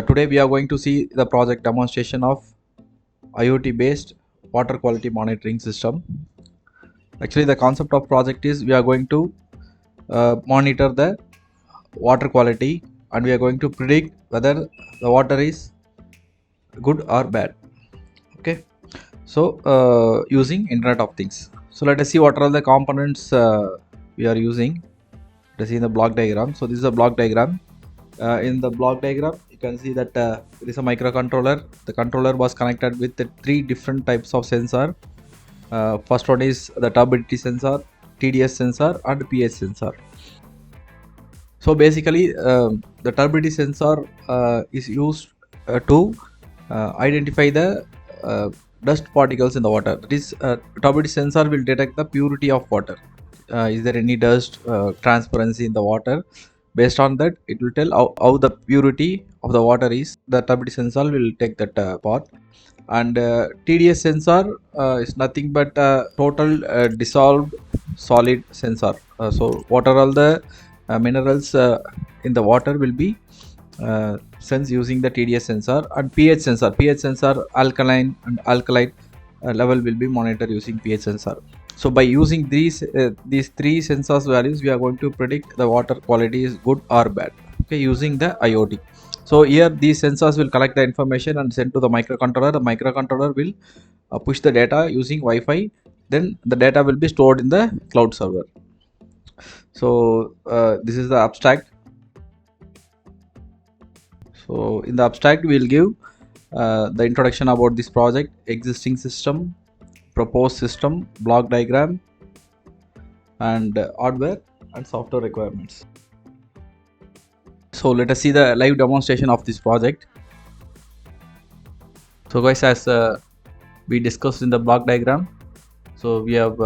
Today we are going to see the project demonstration of IoT based water quality monitoring system. Actually, the concept of project is we are going to monitor the water quality, and we are going to predict whether the water is good or bad. Okay, so using Internet of Things. So let us see what are all the components we are using. Let us see in the block diagram. So this is a block diagram. In the block diagram, you can see that there is a microcontroller. The controller was connected with the 3 different types of sensor. First one is the turbidity sensor, TDS sensor, and pH sensor. So basically, the turbidity sensor is used to identify the dust particles in the water. That is, turbidity sensor will detect the purity of water. Is there any dust, transparency in the water? Based on that, it will tell how the purity of the water is. The turbidity sensor will take that part. And TDS sensor is nothing but total dissolved solid sensor. So what are all the minerals in the water will be sensed using the TDS sensor. And pH sensor alkaline and alkaline level will be monitored using pH sensor. So by using these 3 sensors values, we are going to predict the water quality is good or bad, okay, using the IoT. So here these sensors will collect the information and send to the microcontroller. The microcontroller will push the data using Wi-Fi. Then the data will be stored in the cloud server. So this is the abstract. So in the abstract, we will give the introduction about this project, existing system, proposed system, block diagram, and hardware and software requirements. So let us see the live demonstration of this project. So guys, as we discussed in the block diagram, so we have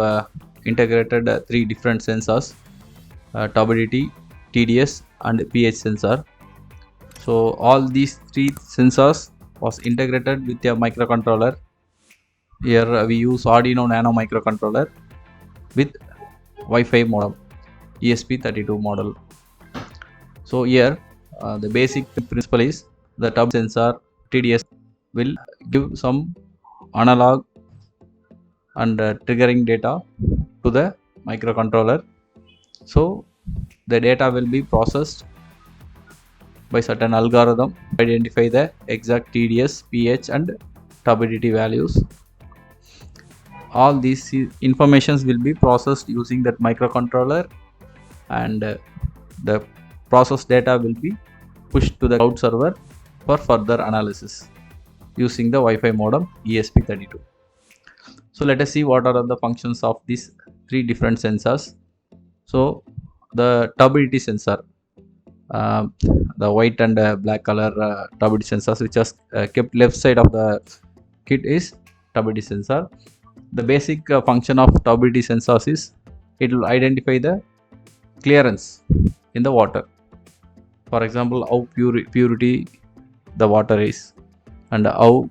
integrated 3 different sensors, turbidity, TDS, and pH sensor. So all these 3 sensors was integrated with a microcontroller. Here we use Arduino Nano microcontroller with Wi-Fi modem, ESP32 model. So here the basic principle is the tub sensor TDS will give some analog and triggering data to the microcontroller. So the data will be processed by certain algorithm to identify the exact TDS, pH, and turbidity values. All these informations will be processed using that microcontroller, and the processed data will be pushed to the cloud server for further analysis using the Wi-Fi modem ESP32. So let us see what are the functions of these 3 different sensors. So the turbidity sensor, the white and black color turbidity sensors which is kept left side of the kit is turbidity sensor. The basic function of turbidity sensors is it will identify the clearance in the water. For example, how purity the water is and how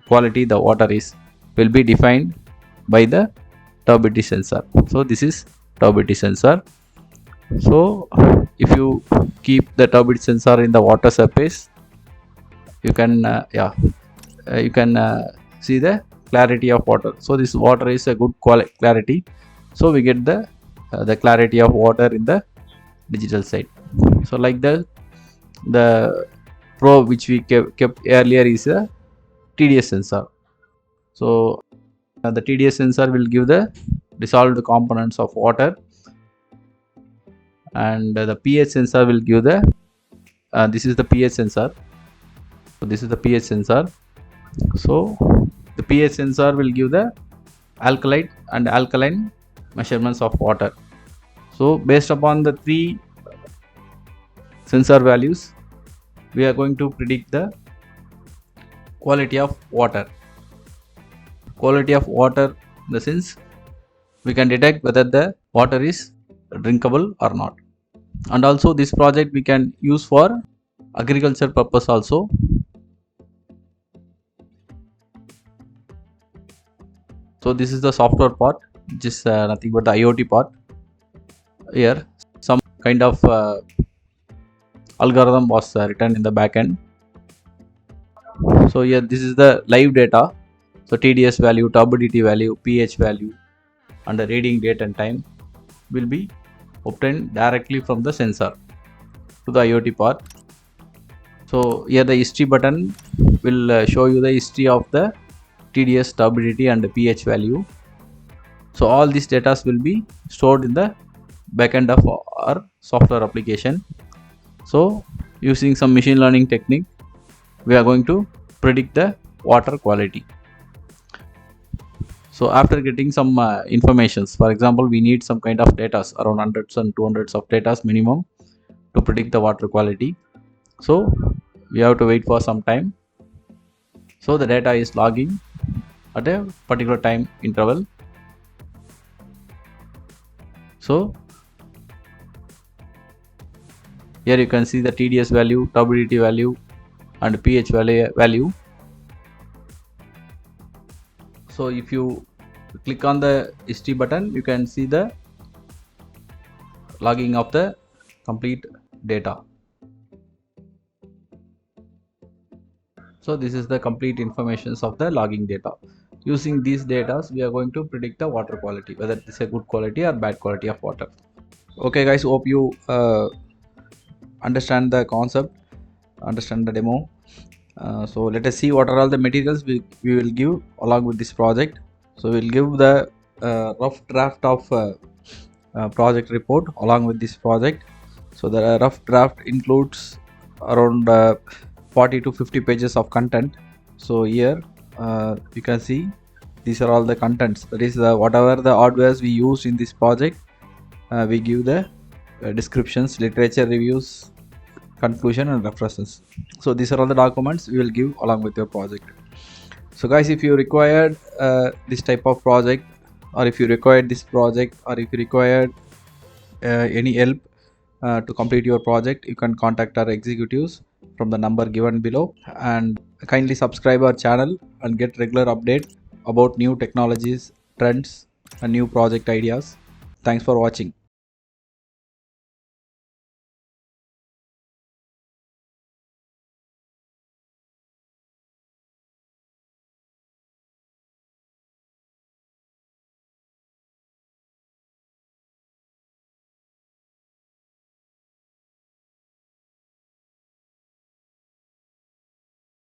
quality the water is will be defined by the turbidity sensor. So this is turbidity sensor. So if you keep the turbidity sensor in the water surface, you can see the clarity of water. So this water is a good clarity. So we get the clarity of water in the digital side. So like the probe which we kept earlier is a TDS sensor. So the TDS sensor will give the dissolved components of water, and the pH sensor will give the this is the pH sensor. So this is the pH sensor. So the pH sensor will give the alkaline and alkaline measurements of water. So based upon the 3 sensor values, we are going to predict the quality of water. Quality of water in the sense we can detect whether the water is drinkable or not. And also this project we can use for agriculture purpose also. So this is the software part, which is nothing but the IoT part. Here some kind of algorithm was written in the backend. So here this is the live data. So TDS value, turbidity value, pH value, and the reading date and time will be obtained directly from the sensor to the IoT part. So here the history button will show you the history of the TDS, turbidity, and the pH value. So all these data will be stored in the backend of our software application. So using some machine learning technique, we are going to predict the water quality. So after getting some informations, for example, we need some kind of data, around hundreds and 200s of data minimum to predict the water quality. So we have to wait for some time. So the data is logging at a particular time interval. So here you can see the TDS value, turbidity value, and pH value. So if you click on the history button, you can see the logging of the complete data. So this is the complete information of the logging data. Using these data, we are going to predict the water quality, whether it is a good quality or bad quality of water. Okay guys, hope you understand the concept, understand the demo. So let us see what are all the materials we will give along with this project. So we'll give the rough draft of project report along with this project. So the rough draft includes around 40 to 50 pages of content. So here you can see these are all the contents, that is whatever the hardwares we use in this project. We give the descriptions, literature reviews, conclusion, and references. So these are all the documents we will give along with your project. So guys, if you required this type of project, or if you required this project, or if you required any help to complete your project, you can contact our executives from the number given below, and kindly subscribe our channel and get regular update about new technologies, trends, and new project ideas. Thanks for watching.